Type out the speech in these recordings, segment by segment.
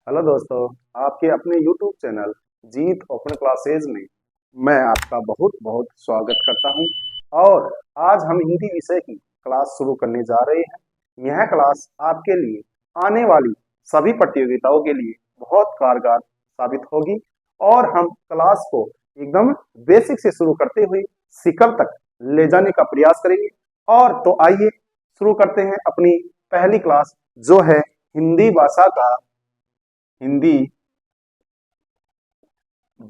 Hello दोस्तों। आपके अपने YouTube चैनल जीत ओपन क्लासेज में मैं आपका बहुत बहुत स्वागत करता हूं। और आज हम हिंदी विषय की क्लास शुरू करने जा रहे हैं। यह क्लास आपके लिए आने वाली सभी प्रतियोगिताओं के लिए बहुत कारगर साबित होगी। और हम क्लास को एकदम बेसिक से शुरू करते हुए शिखर तक ले जाने का प्रयास करेंगे। और तो आइए शुरू करते हैं अपनी पहली क्लास, जो है हिंदी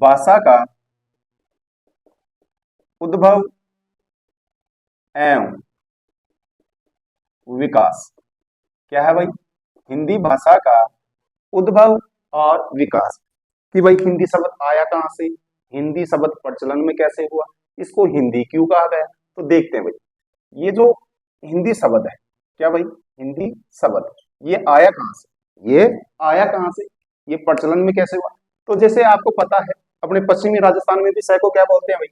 भाषा का उद्भव एवं विकास। क्या है भाई? हिंदी भाषा का उद्भव और विकास। कि भाई हिंदी शब्द आया कहां से, हिंदी शब्द प्रचलन में कैसे हुआ, इसको हिंदी क्यों कहा गया। तो देखते हैं भाई, ये जो हिंदी शब्द है, क्या भाई हिंदी शब्द ये आया कहां से, ये आया कहां से, ये प्रचलन में कैसे हुआ। तो जैसे आपको पता है, अपने पश्चिमी राजस्थान में भी सै को क्या बोलते हैं भाई?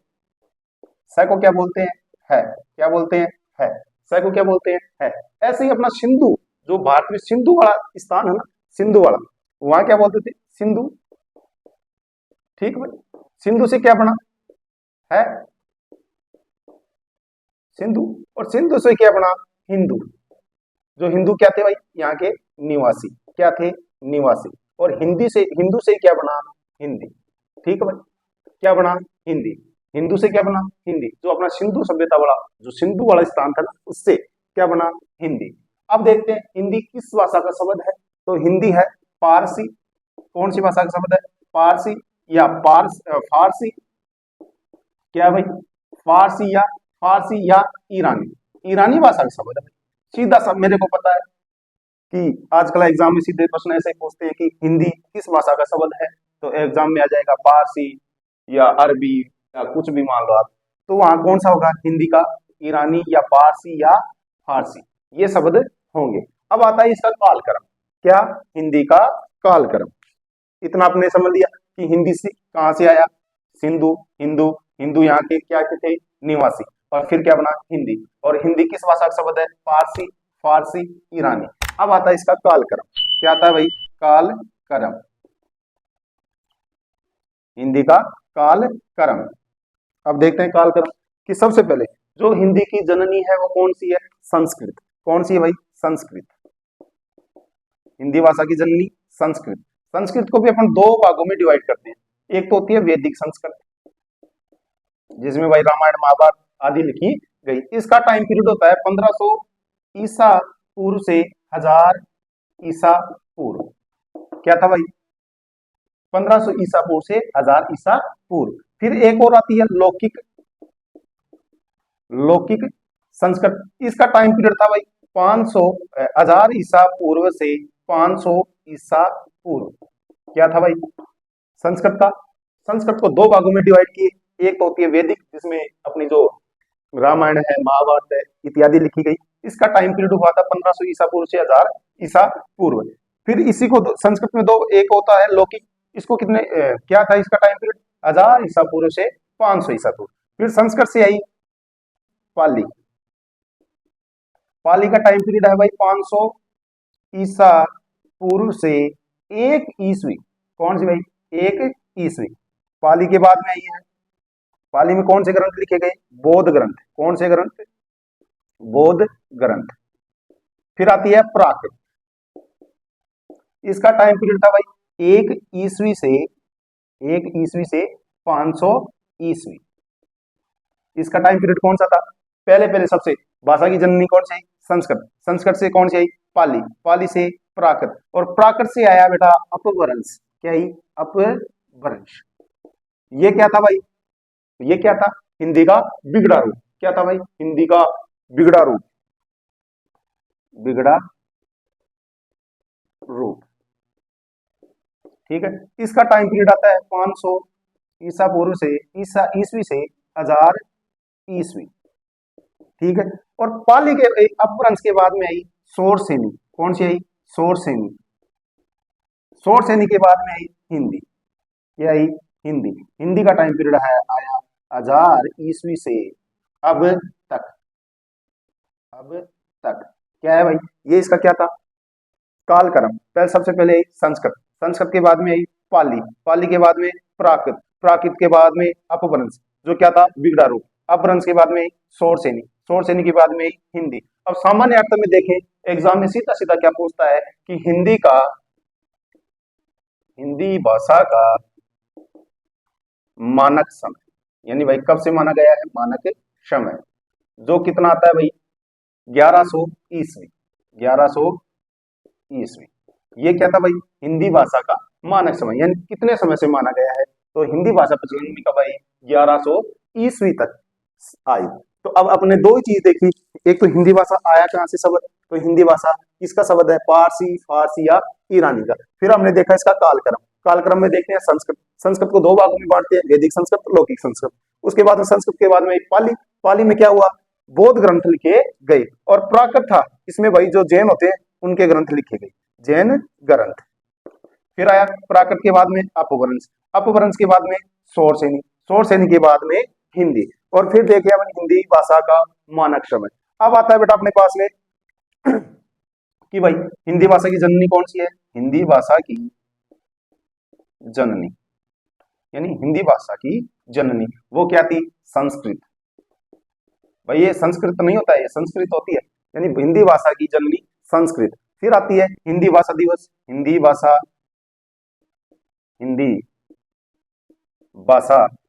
सै को क्या बोलते हैं? है। क्या बोलते हैं? है। सै को क्या बोलते हैं? है। ऐसे ही अपना सिंधु, जो भारत में सिंधु वाला स्थान है ना, सिंधु वाला, वहां क्या बोलते थे? सिंधु। ठीक भाई, सिंधु से क्या बना? है सिंधु। और सिंधु से क्या बना? हिंदू। जो हिंदू क्या थे भाई? यहाँ के निवासी। क्या थे? निवासी। और हिंदी से, हिंदू से क्या बना? हिंदी। ठीक है भाई, क्या बना? हिंदी। हिंदू से क्या बना? हिंदी। जो अपना सिंधु सभ्यता वाला, जो सिंधु वाला स्थान था ना, उससे क्या बना? हिंदी। अब देखते हैं हिंदी किस भाषा का शब्द है। तो हिंदी है पारसी। कौन सी भाषा का शब्द है? पारसी या फारसी। क्या भाई? फारसी या ईरानी। ईरानी भाषा का शब्द है। सीधा सब मेरे को पता है कि आजकल एग्जाम में सीधे प्रश्न ऐसे पूछते हैं कि हिंदी किस भाषा का शब्द है। तो एग्जाम में आ जाएगा पारसी या अरबी या कुछ भी मान लो आप। तो वहां कौन सा होगा? हिंदी का ईरानी या पारसी या फारसी, ये शब्द होंगे। अब आता है इसका कालक्रम। क्या? हिंदी का कालक्रम। इतना आपने समझ लिया कि हिंदी से कहां से आया? सिंधु। हिंदू, हिंदू यहाँ के क्या के थे? निवासी। और फिर क्या बना? हिंदी। और हिंदी किस भाषा का शब्द है? पारसी, फारसी, ईरानी। अब आता है इसका कालक्रम। क्या आता है भाई? कालक्रम। हिंदी का कालक्रम। अब देखते हैं कालक्रम कि सबसे पहले जो हिंदी की जननी है वो कौन सी है? संस्कृत। कौन सी है भाई? संस्कृत। हिंदी भाषा की जननी संस्कृत। संस्कृत को भी अपन दो भागों में डिवाइड करते हैं। एक तो होती है वैदिक संस्कृत, जिसमें भाई रामायण महाभारत आदि लिखी गई। इसका टाइम पीरियड होता है 1500 ईसा पूर्व से 1000 ईसा पूर्व। क्या था भाई? 1500 ईसा पूर्व से 1000 ईसा पूर्व। फिर एक और आती है लौकिक, लौकिक संस्कृत। इसका टाइम पीरियड था भाई 500 1000 ईसा पूर्व से 500 ईसा पूर्व। क्या था भाई? संस्कृत का। संस्कृत को दो भागों में डिवाइड किए। एक तो होती है वैदिक, जिसमें अपनी जो रामायण है, महाभारत है इत्यादि लिखी गई। इसका टाइम पीरियड हुआ था 1500 ईसा पूर्व से 1000 ईसा पूर्व। फिर इसी को संस्कृत में दो, एक होता है लौकिक। इसको कितने क्या था इसका टाइम पीरियड? 1000 ईसा पूर्व से 500 ईसा पूर्व। फिर संस्कृत से आई पाली। पाली का टाइम पीरियड है भाई 500 ईसा पूर्व से 1 ईस्वी। कौन सी भाई? 1 ईस्वी। पाली के बाद में आई है। पाली में कौन से ग्रंथ लिखे गए? बौद्ध ग्रंथ। कौन से ग्रंथ? बौद्ध ग्रंथ। फिर आती है प्राकृत। इसका टाइम पीरियड था भाई 1 ईस्वी से 500 ईस्वी। इसका टाइम पीरियड कौन सा था? पहले पहले सबसे भाषा की जननी कौन सी आई? संस्कृत। संस्कृत से कौन सी आई? पाली। पाली से प्राकृत। और प्राकृत से आया बेटा अपभ्रंश। क्या ही? अपभ्रंश। ये क्या था भाई? ये क्या था? हिंदी का बिगड़ा रूप। क्या था भाई? हिंदी का बिगड़ा रूप। बिगड़ा रूप। ठीक है। इसका टाइम पीरियड आता है 500 ईसा पूर्व से ईसा ईस्वी से 1000 ईस्वी। ठीक है। और पाली के अपभ्रंश के बाद में आई शोरसेनी। कौन सी आई? शोरसेनी। शोरसेनी के बाद में आई हिंदी। ये आई हिंदी। हिंदी का टाइम पीरियड है आया 1000 ईस्वी से अब तक। अब तक क्या है भाई? ये इसका क्या था? कालक्रम। पहले सबसे पहले संस्कृत। संस्कृत के बाद में आई पाली, पाली के बाद में प्राकृत, प्राकृत के बाद में अपभ्रंश, जो क्या था बिगड़ा रूप, अपभ्रंश के बाद में शौरसेनी, शौरसेनी के बाद में हिंदी। अब सामान्य अर्थ में देखें, एग्जाम में सीधा सीधा क्या पूछता है कि हिंदी भाषा का मानक समय, यानी भाई कब से माना गया है मानक समय, जो कितना आता है भाई 1100 ईस्वी, 1100 ईस्वी। ये क्या था भाई हिंदी भाषा का मानक समय, यानी कितने समय से माना गया है, तो हिंदी भाषा प्रचलन में कब आई 1100 ईस्वी तक आई। तो अब अपने दो ही चीज देखी, एक तो हिंदी भाषा आया कहां से शब्द, तो हिंदी भाषा किसका शब्द है, पारसी, फारसी या ईरानी का। फिर हमने देखा इसका कालक्रम, कालक्रम में देखते हैं संस्कृत, संस्कृत को दो भागों में बांटते हैं, वैदिक संस्कृत, लौकिक संस्कृत। उसके बाद में संस्कृत के बाद में पाली, पाली में क्या हुआ बौद्ध ग्रंथ लिखे गए, और प्राकृत था, इसमें भाई जो जैन होते हैं उनके ग्रंथ लिखे गए, जैन ग्रंथ। फिर आया प्राकृत के बाद में अपभ्रंश, अपभ्रंश के बाद में शौरसेनी, शौरसेनी के बाद में हिंदी, और फिर देखिए अपन हिंदी भाषा का मानक समय। अब आता है बेटा अपने पास में कि भाई हिंदी भाषा की जननी कौन सी है, हिंदी भाषा की जननी, यानी हिंदी भाषा की जननी वो क्या थी, संस्कृत। भाई ये संस्कृत नहीं होता है, ये संस्कृत होती है, यानी हिंदी भाषा की जननी संस्कृत। फिर आती है हिंदी भाषा दिवस, हिंदी भाषा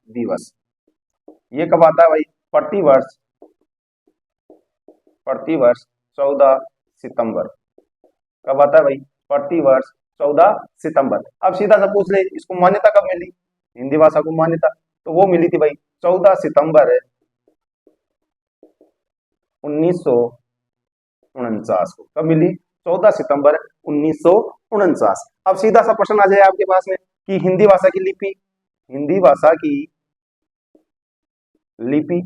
दिवस, ये कब आता है भाई, प्रतिवर्ष 14 सितंबर, कब आता है भाई, प्रतिवर्ष 14 सितंबर। अब सीधा सा पूछ ले इसको मान्यता कब मिली, हिंदी भाषा को मान्यता तो वो मिली थी भाई 14 सितंबर 1949 को, कब मिली 14 सितंबर 1949। अब सीधा सा प्रश्न आ जाए आपके पास में कि हिंदी भाषा की लिपि, हिंदी भाषा की लिपि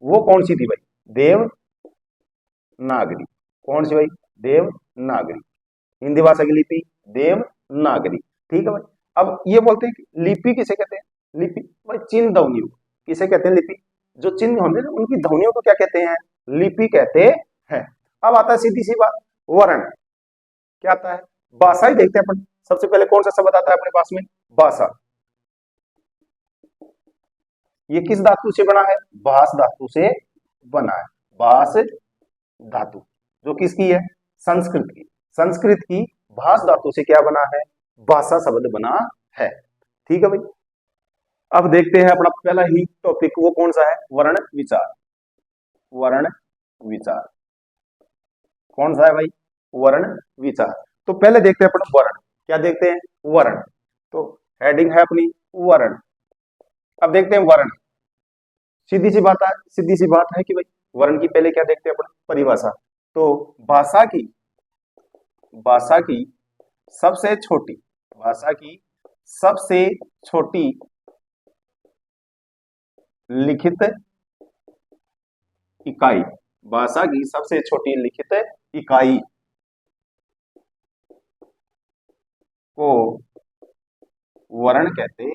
वो कौन सी थी भाई, देवनागरी, कौन सी भाई, देवनागरी, हिंदी भाषा की लिपि देवनागरी, ठीक है भाई। अब ये बोलते हैं कि लिपि किसे कहते हैं, लिपि भाई चिन्ह ध्वनियों किसे कहते हैं, लिपि जो चिन्ह होंगे ना उनकी ध्वनियों को क्या कहते हैं, लिपि कहते हैं। अब आता है सीधी सी बात, वर्ण क्या आता है, भाषा ही देखते हैं अपन। सबसे पहले कौन सा शब्द आता है अपने पास में, भाषा, ये किस धातु से बना है, भास धातु से बना है, भास धातु जो किसकी है, संस्कृत की, संस्कृत की भास धातु से क्या बना है, भाषा शब्द बना है, ठीक है भाई। अब देखते हैं अपना पहला ही टॉपिक वो कौन सा है, वर्ण विचार, वर्ण विचार कौन सा है भाई, वर्ण विचार। तो पहले देखते हैं अपन वर्ण, क्या देखते हैं, वर्ण, तो हेडिंग है अपनी वर्ण। अब देखते हैं वर्ण, सीधी सी बात है, सीधी सी बात है कि भाई वर्ण की पहले क्या देखते हैं अपन, परिभाषा। तो भाषा की सबसे छोटी, भाषा की सबसे छोटी लिखित इकाई, भाषा की सबसे छोटी लिखित इकाई को वर्ण कहते हैं।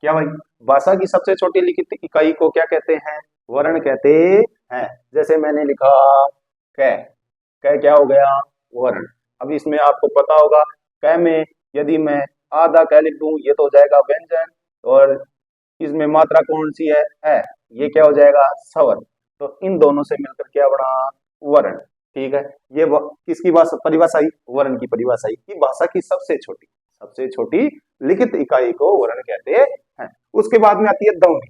क्या भाई, भाषा की सबसे छोटी लिखित इकाई को क्या कहते हैं, वर्ण कहते हैं। जैसे मैंने लिखा कै, कै क्या हो गया, वर्ण। अब इसमें आपको पता होगा कै में यदि मैं आधा कै लिख दूं ये तो हो जाएगा व्यंजन, और इसमें मात्रा कौन सी है, ये क्या हो जाएगा, स्वर। तो इन दोनों से मिलकर क्या बना, वर्ण, ठीक है। ये किसकी भाषा परिभाषा ही, वर्ण की परिभाषा ही कि भाषा की सबसे छोटी लिखित इकाई को वर्ण कहते हैं। उसके बाद में आती है ध्वनि,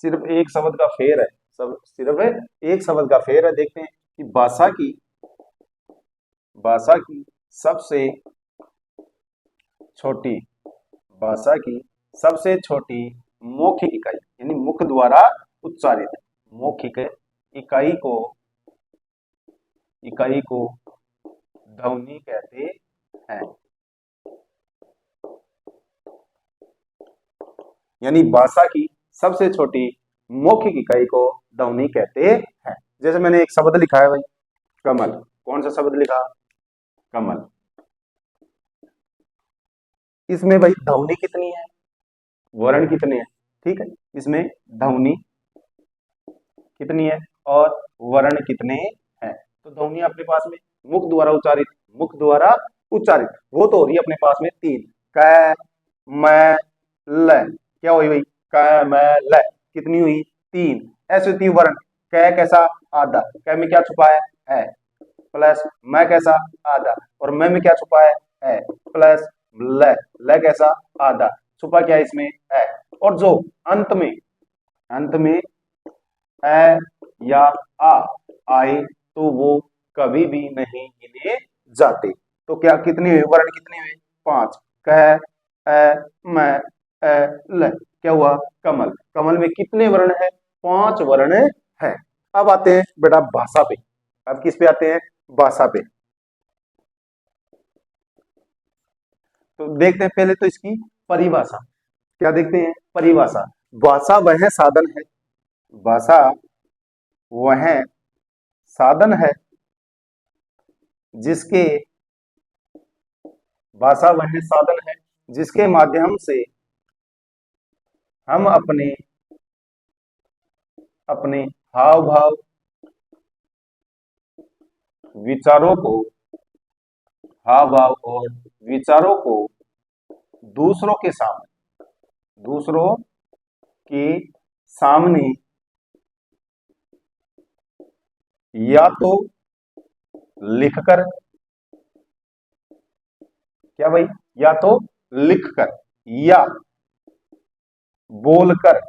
सिर्फ एक शब्द का फेर है, सिर्फ एक शब्द का फेर है। देखते हैं कि भाषा की सबसे छोटी, भाषा की सबसे छोटी मौखिक इकाई, यानी मुख द्वारा उच्चारित मौखिक इकाई को ध्वनि कहते हैं। यानी भाषा की सबसे छोटी मौखिक इकाई को ध्वनि कहते हैं। जैसे मैंने एक शब्द लिखा है भाई कमल, कौन सा शब्द लिखा, कमल। इसमें भाई ध्वनि कितनी है, वर्ण कितने हैं, ठीक है, इसमें ध्वनि कितनी है और वर्ण कितने हैं। तो ध्वनियां अपने पास में मुख द्वारा उच्चारित, मुख द्वारा उच्चारित वो तो हो रही है अपने पास में 3, क म ल। क्या हुई भाई, क म ल कितनी हुई 3। ऐसे होती है वर्ण। क कैसा आधा, क में क्या छुपा है प्लस मैं कैसा आधा, और मैं में क्या छुपा है प्लस ल, ल कैसा आधा, छुपा क्या इसमें है। और जो अंत में, अंत में ए या आ आए तो वो कभी भी नहीं गिने जाते। तो क्या कितने हुए वर्ण, कितने हुए 5, कह म ल। क्या हुआ कमल, कमल में कितने वर्ण है 5 वर्ण है। अब आते हैं बेटा भाषा पे। अब किस पे आते हैं, भाषा पे। तो देखते हैं पहले तो इसकी परिभाषा। क्या देखते हैं परिभाषा। भाषा वह साधन है, भाषा वह साधन है जिसके, भाषा वह साधन है जिसके माध्यम से हम अपने अपने हाव भाव विचारों को, हाव भाव और विचारों को दूसरों के सामने, दूसरों के सामने या तो लिखकर, क्या भाई, या तो लिखकर या बोलकर,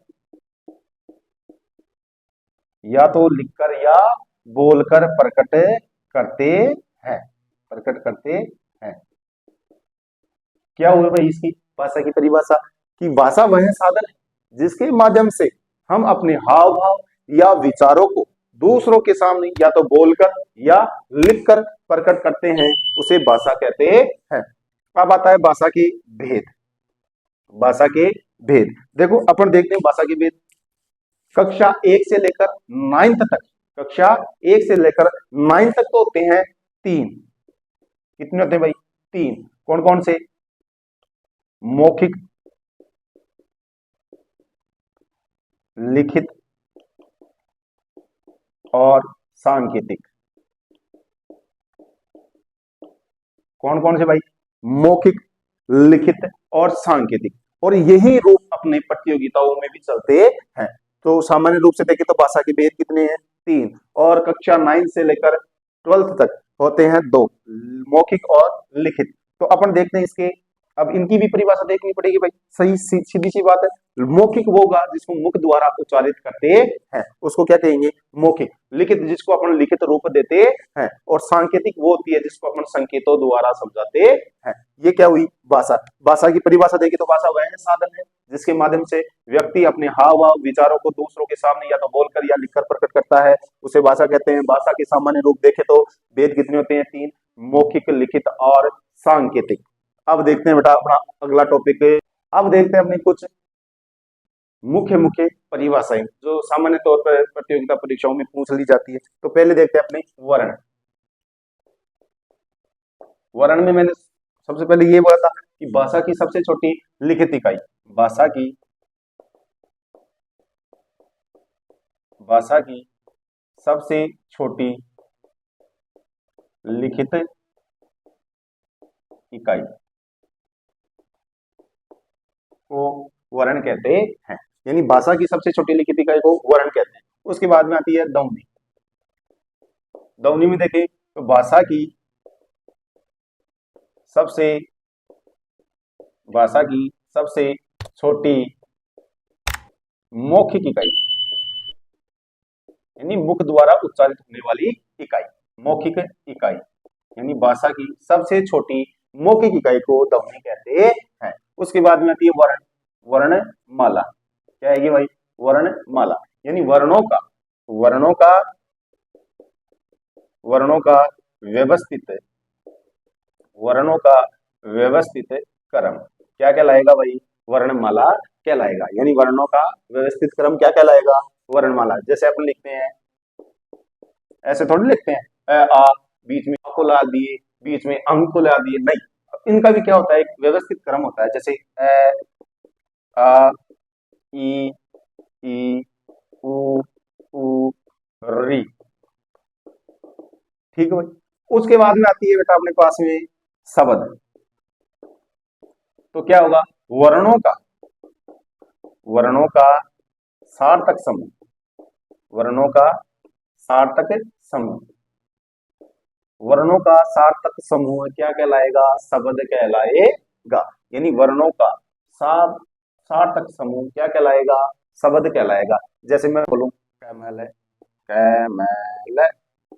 या तो लिखकर या बोलकर प्रकट करते हैं, प्रकट करते हैं। क्या हुआ भाई इसकी भाषा की परिभाषा, कि भाषा वह साधन है जिसके माध्यम से हम अपने हाव भाव या विचारों को दूसरों के सामने या तो बोलकर या लिखकर प्रकट करते हैं, उसे भाषा कहते हैं। अब आता है भाषा के भेद। भाषा के भेद देखो, अपन देखते हैं भाषा के भेद। कक्षा 1 से लेकर 9th तक, कक्षा 1 से लेकर 9 तक तो होते हैं 3। कितने होते हैं भाई 3। कौन कौन से, मौखिक, लिखित और सांकेतिक। कौन कौन से भाई, मौखिक, लिखित और सांकेतिक। और यही रूप अपने प्रतियोगिताओं में भी चलते हैं। तो सामान्य रूप से देखें तो भाषा के भेद कितने हैं 3, और कक्षा 9 से लेकर 12th तक होते हैं 2, मौखिक और लिखित। तो अपन देखते हैं इसके, अब इनकी भी परिभाषा देखनी पड़ेगी भाई। सही सीधी सी बात है। मौखिक वो होगा जिसको मुख द्वारा उच्चारित करते हैं, उसको क्या कहेंगे मौखिक। लिखित जिसको अपन लिखित रूप देते हैं, और सांकेतिक वो होती है जिसको अपन संकेतों द्वारा समझाते हैं। ये क्या हुई भाषा। भाषा की परिभाषा देखी तो भाषा वह साधन है जिसके माध्यम से व्यक्ति अपने हाव भाव विचारों को दूसरों के सामने या तो बोलकर या लिखकर प्रकट करता है, उसे भाषा कहते हैं। भाषा के सामान्य रूप देखे तो भेद कितने होते हैं 3, मौखिक, लिखित और सांकेतिक। अब देखते हैं बेटा अपना अगला टॉपिक। अब देखते हैं अपनी कुछ मुख्य मुख्य परिभाषाएं जो सामान्य तौर पर प्रतियोगिता परीक्षाओं में पूछ ली जाती है। तो पहले देखते हैं अपने वर्ण। वर्ण में मैंने सबसे पहले ये बोला था कि भाषा की सबसे छोटी लिखित इकाई, भाषा की, भाषा की सबसे छोटी लिखित इकाई को वर्ण कहते हैं। यानी भाषा की सबसे छोटी लिखित इकाई को वर्ण कहते हैं। उसके बाद में आती है ध्वनि। ध्वनि में देखें तो भाषा की सबसे, भाषा की सबसे छोटी मौखिक इकाई, यानी मुख द्वारा उच्चारित होने वाली इकाई, मौखिक इकाई, यानी भाषा की सबसे छोटी मौखिक इकाई को ध्वनि कहते हैं। उसके बाद में आती है वर्ण, वर्णमाला। क्या है ये भाई, वर्णमाला, यानी वर्णों का, वर्णों का, वर्णों का व्यवस्थित, वर्णों का व्यवस्थित क्रम क्या कहलाएगा भाई, वर्णमाला कहलाएगा। यानी वर्णों का व्यवस्थित क्रम क्या कहलाएगा, वर्णमाला। जैसे अपन लिखते हैं, ऐसे थोड़ी लिखते हैं आ, बीच में अ को ला दिए, बीच में अंक को ला दिए, नहीं। इनका भी क्या होता है, एक व्यवस्थित क्रम होता है। जैसे आ, ई, उ, उ, री, ठीक है भाई। उसके बाद में आती है बेटा अपने पास में शब्द। तो क्या होगा, वर्णों का सार्थक समूह, वर्णों का सार्थक समूह, वर्णों का सार्थक समूह क्या कहलाएगा, शब्द कहलाएगा। यानी वर्णों का सार्थक समूह क्या कहलाएगा, शब्द कहलाएगा। जैसे मैं बोलूं कैमल है, कैमल है,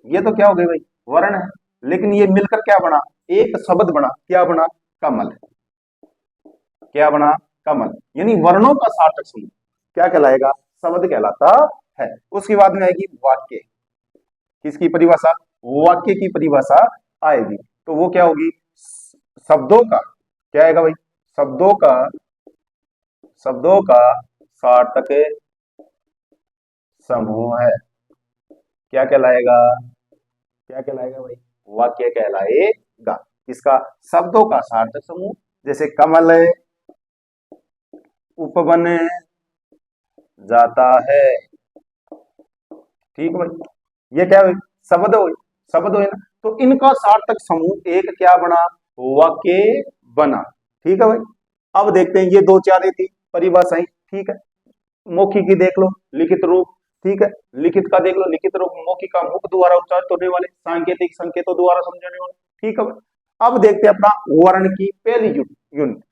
ये तो क्या हो गई भाई, वर्ण है, लेकिन ये मिलकर क्या बना, एक शब्द बना, क्या बना, कमल। क्या बना, कमल। यानी वर्णों का सार्थक समूह क्या कहलाएगा, शब्द कहलाता है। उसके बाद में आएगी वाक्य। किसकी परिभाषा, वाक्य की परिभाषा आएगी। तो वो क्या होगी, शब्दों का, क्या आएगा भाई, शब्दों का सार्थक समूह है। क्या कहलाएगा, क्या कहलाएगा भाई, वाक्य कहलाएगा। इसका शब्दों का सार्थक समूह, जैसे कमल उपवन जाता है। ठीक है भाई, ये क्या है, शब्द हो ना। तो इनका सार्थक समूह एक क्या बना, वाक्य बना। ठीक है भाई। अब देखते हैं, ये दो चारे थी परिभाषाएं। ठीक है, मौखिक की देख लो, लिखित रूप। ठीक है, लिखित का देख लो, लिखित रूप, मौखिक का मुख द्वारा उच्चारित होने वाले, सांकेतिक संकेतों द्वारा समझाने वाले। ठीक है भाई। अब देखते हैं अपना वर्ण की पहली यूनिट।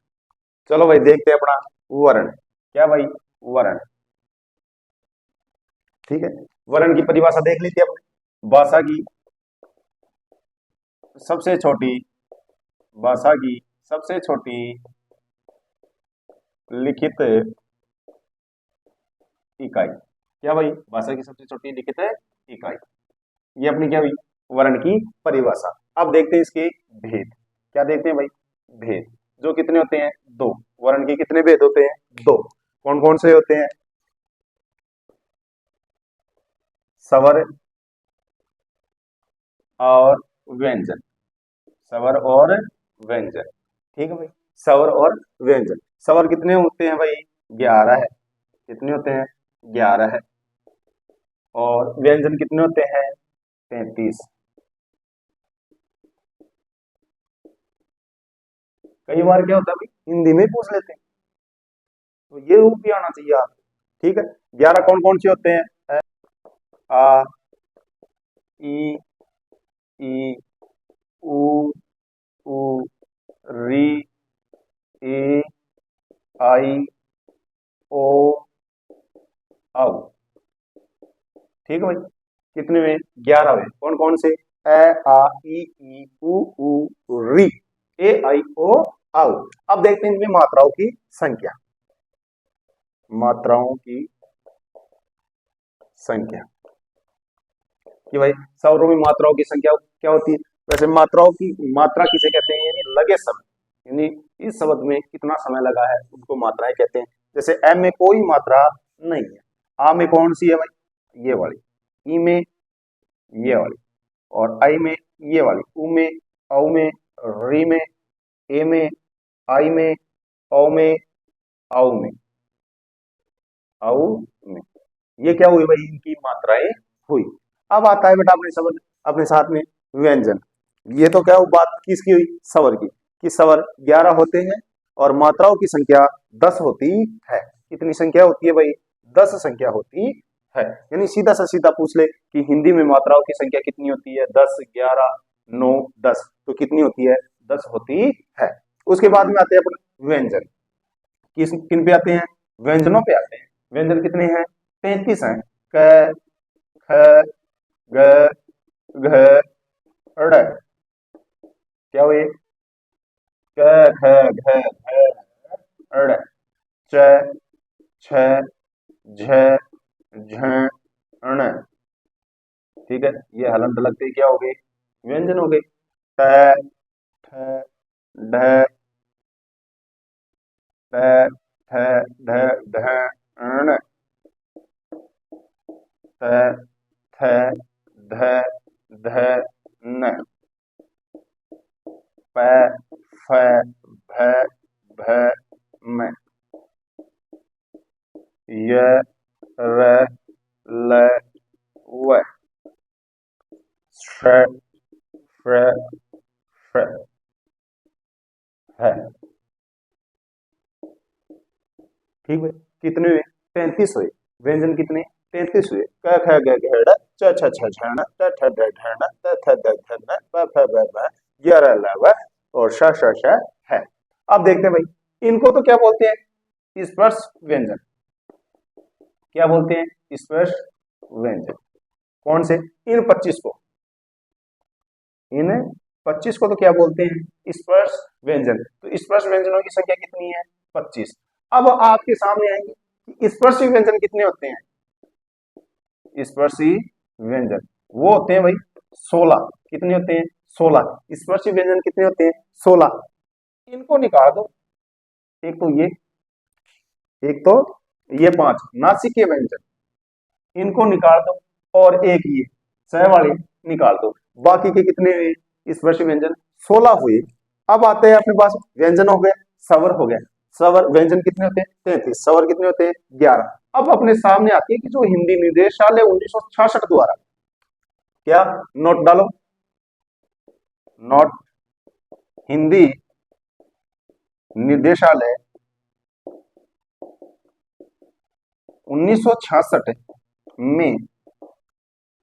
चलो भाई देखते हैं अपना वर्ण। क्या भाई, वर्ण। ठीक है, वर्ण की परिभाषा देख लीजिए अपने। सबसे छोटी भाषा की सबसे छोटी लिखित इकाई। क्या भाई, भाषा की सबसे छोटी लिखित इकाई, ये अपनी क्या हुई, वर्ण की परिभाषा। अब देखते हैं इसके भेद। क्या देखते हैं भाई, भेद, जो कितने होते हैं, दो। वर्ण के कितने भेद होते हैं, दो। कौन कौन से होते हैं, स्वर और व्यंजन, स्वर और व्यंजन। ठीक है भाई, स्वर और व्यंजन। स्वर कितने होते हैं भाई, 11 है। कितने होते हैं, 11 है। और व्यंजन कितने होते हैं, 33। कई बार क्या होता है भाई, हिंदी में पूछ लेते हैं, तो ये रूप भी आना चाहिए आप। ठीक है, 11 कौन कौन से होते हैं, आ, ई, ई, उ, ऊ, री, ए, आई, ओ, औ। ठीक है भाई, कितने में, 11 में। कौन कौन से, ए, आ, ई, उ, री, ए, आई, ओ, औ। अब देखते हैं इनमें मात्राओं की संख्या, मात्राओं की संख्या कि भाई स्वरों में मात्राओं की संख्या क्या होती है। वैसे मात्राओं की, मात्रा किसे कहते हैं, यानी लगे शब्द, यानी इस शब्द में कितना समय लगा है उनको मात्राएं कहते हैं। जैसे एम में कोई मात्रा नहीं है, आ में कौन सी है भाई, ये वाली, ई में ये वाली, और आई में ये वाली, उ में, औ में, री में, ए में, आई में, औ में, औ में, औ में। ये क्या हुई भाई, इनकी मात्राएं हुई। अब आता है बेटा अपने शब्द, अपने साथ में व्यंजन। ये तो क्या बात किसकी हुई, स्वर की, कि स्वर 11 होते हैं और मात्राओं की संख्या 10 होती है। कितनी संख्या होती है भाई, 10 संख्या होती है। यानी सीधा सा सीधा पूछ ले कि हिंदी में मात्राओं की संख्या कितनी होती है, 10, 11, 9, 10, तो कितनी होती है, 10 होती है। उसके बाद में आते हैं अपने व्यंजन। किस किन पे आते हैं, व्यंजनों पे आते हैं। व्यंजन कितने हैं, 33 हैं। क, ख, ग, घ, ड़। क्या हुए, क, ख, घ, घ, ड़, च, छ, झ, झ, ण। ठीक है, ये हलंत लगते ही क्या हो गए, व्यंजन हो गए। ट, ठ, ढ, ट, ठ, ढ, ढ, ण। ट, ठ, ध, ध, न। प, फ, भ, भ, म। य, र, ल, व। श, ठीक है, कितने हुए? 35 हुए। व्यंजन कितने? 33 हुए। क ख ग घ ड़ च छ छ छ ण त थ द ध न त थ द ध न प फ ब भ य र ल व और श श श है। अब देखते हैं भाई, इनको तो क्या बोलते हैं? स्पर्श व्यंजन। क्या बोलते हैं? स्पर्श व्यंजन। कौन से? इन 25 को, इन 25 को तो क्या बोलते हैं? स्पर्श व्यंजन। तो स्पर्श व्यंजनों की संख्या कितनी है? 25। अब आपके सामने आएंगे कि स्पर्शी व्यंजन कितने होते हैं? स्पर्शी व्यंजन वो होते हैं भाई 16। कितने होते हैं? 16। स्पर्शी व्यंजन कितने होते हैं? 16। इनको निकाल दो, एक तो ये, एक तो ये 5 नासिकीय व्यंजन, इनको निकाल दो, और एक ये सह वाले निकाल दो। बाकी के कितने हुए? स्पर्श व्यंजन 16 हुए। अब आते हैं अपने पास व्यंजन हो गए, स्वर हो गया। स्वर व्यंजन कितने होते हैं? 33। स्वर कितने होते हैं? 11। अब अपने सामने आती है कि जो हिंदी निर्देशालय 1966 द्वारा, क्या नोट डालो, नोट, हिंदी निर्देशालय 1966 में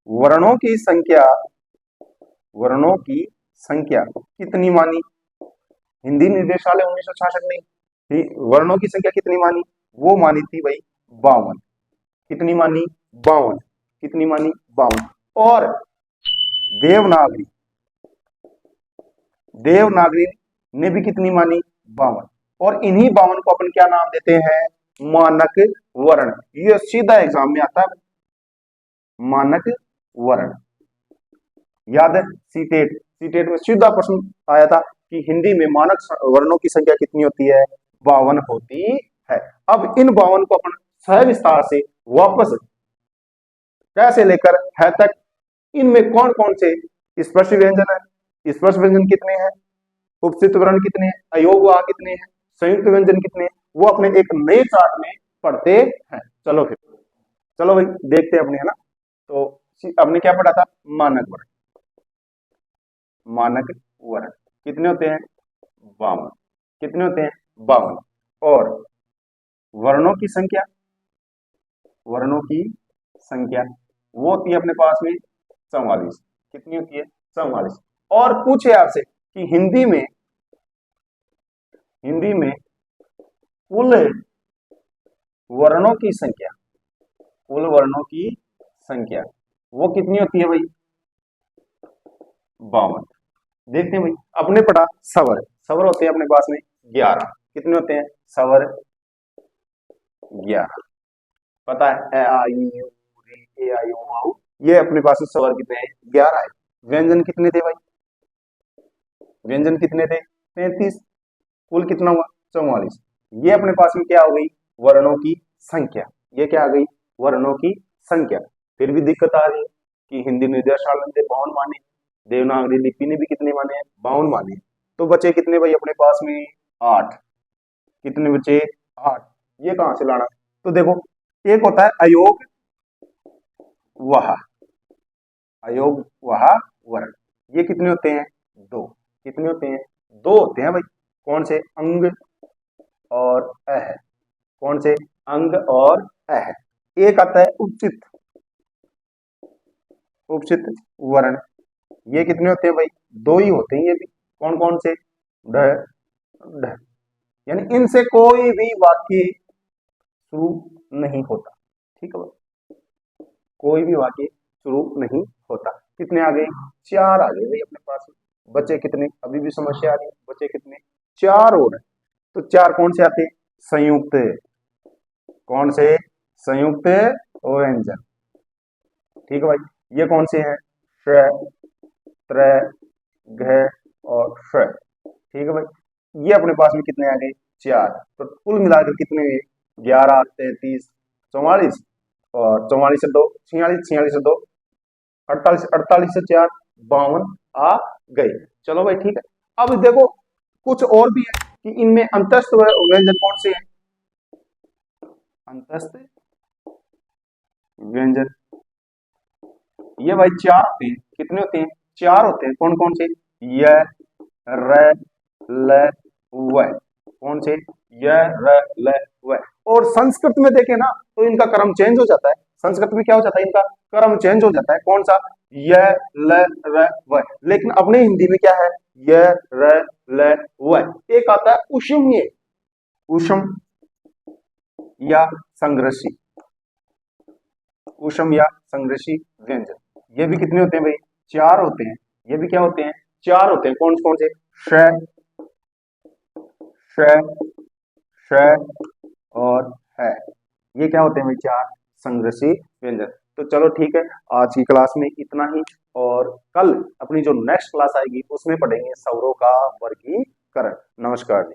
वर्णों की संख्या, वर्णों की संख्या कितनी मानी? हिंदी निर्देशालय 1966 में वर्णों की संख्या कितनी मानी? वो मानी थी भाई 52। कितनी मानी? 52। कितनी मानी? 52। और देवनागरी, देवनागरी ने भी कितनी मानी? 52। और इन्हीं 52 को अपन क्या नाम देते हैं? मानक वर्ण। ये सीधा एग्जाम में आता है, मानक वर्ण। याद है सीटेट, सीटेट में सीधा प्रश्न आया था कि हिंदी में मानक वर्णों की संख्या कितनी होती है? 52 होती है। अब इन 52 को अपन सविस्तार से वापस कैसे लेकर है तक, इनमें कौन कौन से स्पर्श व्यंजन है? स्पर्श व्यंजन कितने हैं? उपस्थित वर्ण कितने हैं? अयोग वाह कितने हैं? संयुक्त व्यंजन कितने हैं? वो अपने एक नए चार्ट में पढ़ते हैं। चलो फिर, चलो भाई देखते हैं अपने, है ना। तो हमने क्या पढ़ा था? मानक वर्ण। मानक वर्ण कितने होते हैं? 52। कितने होते हैं? 52। और वर्णों की संख्या, वर्णों की संख्या वो होती है अपने पास में 44। कितनी होती है? 44। और पूछे आपसे कि हिंदी में, हिंदी में कुल वर्णों की संख्या, कुल वर्णों की संख्या वो कितनी होती है भाई? 52। देखते हैं भाई, अपने पढ़ा स्वर, स्वर होते हैं अपने पास में 11। कितने होते हैं? स्वर 11। पता है, ए आ ई यू ए आई ओ औ, ये अपने पास में स्वर कितने हैं? 11 है। व्यंजन कितने थे भाई? व्यंजन कितने थे? 33। कुल कितना हुआ? 44। ये अपने पास में क्या हो गई? वर्णों की संख्या। ये क्या आ गई? वर्णों की संख्या। फिर भी दिक्कत आ रही है कि हिंदी निर्देशालय ने 52 माने, देवनागरी लिपि ने भी कितने माने हैं? 52 माने हैं। तो बचे कितने भाई अपने पास में? 8। कितने बचे? 8। ये कहां से लाना? तो देखो, एक होता है अयोग वह, अयोग वह वर्ण। ये कितने होते हैं? 2। कितने होते हैं? 2 होते हैं भाई। कौन से? अंग और अह। कौन से? अंग और अह। एक आता है उपचित, उपचित वर्ण। ये कितने होते हैं भाई? 2 ही होते हैं ये भी। कौन कौन से? ढ, ढ। यानी इनसे कोई भी वाक्य शुरू नहीं होता। ठीक है भाई, कोई भी वाक्य शुरू नहीं होता। कितने आ गए? 4 आ गए भाई अपने पास में। बचे कितने? अभी भी समस्या आ रही है। बचे कितने? 4 और है। तो 4 कौन से आते हैं? संयुक्त। कौन से? संयुक्त व्यंजन। ठीक है भाई, ये कौन से हैं? श, त्र, घ और श। ठीक है भाई, ये अपने पास में कितने आ गए? 4। तो कुल मिलाकर कितने हुए? 11, 33, 44। और 44 से 2 46, 46 से 2 48, 48 से 4 52 आ गए। चलो भाई ठीक है। अब देखो कुछ और भी है कि इनमें अंतस्थ व्यंजन कौन से हैं? अंतस्थ व्यंजन ये भाई 4 होते हैं। कितने होते हैं? 4 होते हैं। कौन कौन से? य, र, ल, व। कौन से? य र ल व। और संस्कृत में देखें ना तो इनका क्रम चेंज हो जाता है। संस्कृत में क्या हो जाता है, इनका क्रम चेंज हो जाता है। कौन सा, य ल र व। लेकिन अपने हिंदी में क्या है, य र ल व। एक आता है उष्म्य, उष्म या संग्रसी, उष्म या संग्रसी व्यंजन। ये भी कितने होते हैं भाई, 4 होते हैं। ये भी क्या होते हैं, 4 होते हैं। कौन कौन से, श, श, श और है। ये क्या होते हैं भाई, 4 संग्रसी व्यंजन। तो चलो ठीक है, आज की क्लास में इतना ही। और कल अपनी जो नेक्स्ट क्लास आएगी उसमें पढ़ेंगे स्वरों का वर्गीकरण। नमस्कार जी।